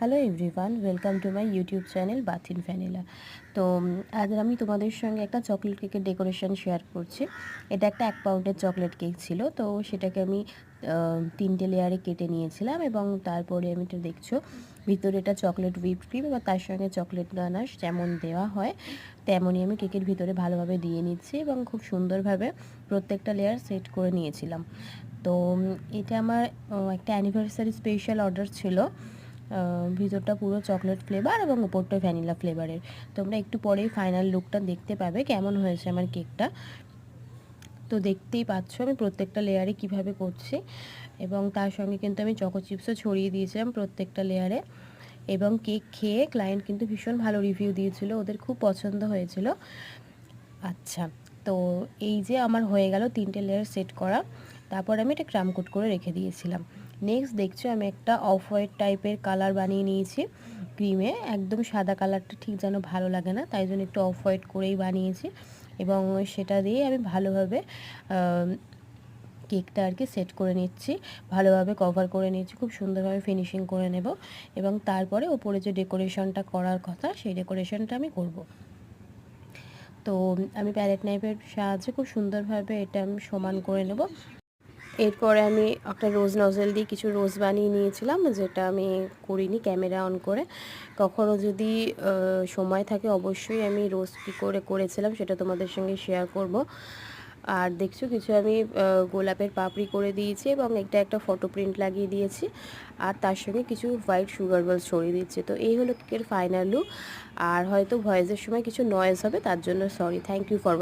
Hello everyone, welcome to my YouTube channel bath in vanilla. তো আজ আমি তোমাদের সঙ্গে একটা চকলেট কেকের ডেকোরেশন শেয়ার করছি। এটা একটা 1 পাউন্ডের চকলেট কেক ছিল। তো সেটাকে আমি 3টে লেয়ারে কেটে নিয়েছিলাম এবং তারপরে আমি এটা দেখছো ভিতরে এটা চকলেট হুইপ ক্রিম এবং তার সঙ্গে চকলেট গানাশ যেমন দেওয়া হয় তেমনই আমি কেকের ভিতরে ভালোভাবে দিয়ে নিচ্ছি এবং খুব সুন্দরভাবে প্রত্যেকটা লেয়ার সেট করে নিয়েছিলাম। তো এটা আমার একটা অ্যানিভার্সারি স্পেশাল অর্ডার ছিল। ভিতরটা পুরো চকলেট ফ্লেভার এবং উপরটা ভ্যানিলা ফ্লেভারের। তোমরা একটু পরেই ফাইনাল লুকটা দেখতে পাবে কেমন হয়েছে আমার কেকটা। তো দেখতেই পাচ্ছ আমি প্রত্যেকটা লেয়ারে কিভাবে করছি এবং তার সঙ্গে কিন্তু আমি চকো চিপসও ছড়িয়ে দিয়েছিলাম প্রত্যেকটা লেয়ারে। এবং কেক খেয়ে ক্লায়েন্ট কিন্তু ভীষণ ভালো রিভিউ দিয়েছিল, ওদের খুব পছন্দ হয়েছিল। আচ্ছা, তো এই যে আমার হয়ে গেল 3টে লেয়ার সেট করা। তারপর আমি এটা ক্রাম কোট করে রেখে দিয়েছিলাম। নেক্সট দেখছো আমি একটা অফ হোয়াইট টাইপের কালার বানিয়ে নিয়েছি ক্রিমে। একদম সাদা কালারটা ঠিক যেন ভালো লাগে না, তাই জন্য একটু অফ হোয়াইট করেই বানিয়েছি এবং সেটা দিয়ে আমি ভালোভাবে কেকটা আর কি সেট করে নিচ্ছি, ভালোভাবে কভার করে নিচ্ছি, খুব সুন্দরভাবে ফিনিশিং করে নেব এবং তারপরে ওপরে যে ডেকোরেশনটা করার কথা সেই ডেকোরেশনটা আমি করব। তো আমি প্যালেট নাইফের সাহায্যে খুব সুন্দরভাবে এটা আমি সমান করে নেব। এরপরে আমি একটা রোজ নজেল দিয়ে কিছু রোজ বানিয়ে নিয়েছিলাম, যেটা আমি করিনি ক্যামেরা অন করে। কখনও যদি সময় থাকে অবশ্যই আমি রোজ কী করে করেছিলাম সেটা তোমাদের সঙ্গে শেয়ার করব। আর দেখছো কিছু আমি গোলাপের পাপড়ি করে দিয়েছি এবং একটা একটা ফটো প্রিন্ট লাগিয়ে দিয়েছি আর তার সঙ্গে কিছু হোয়াইট সুগার বলস ছড়িয়ে দিচ্ছি। তো এই হলো কেকের ফাইনাল লুক। আর হয়তো ভয়েসের সময় কিছু নয়েজ হবে, তার জন্য সরি। Thank you for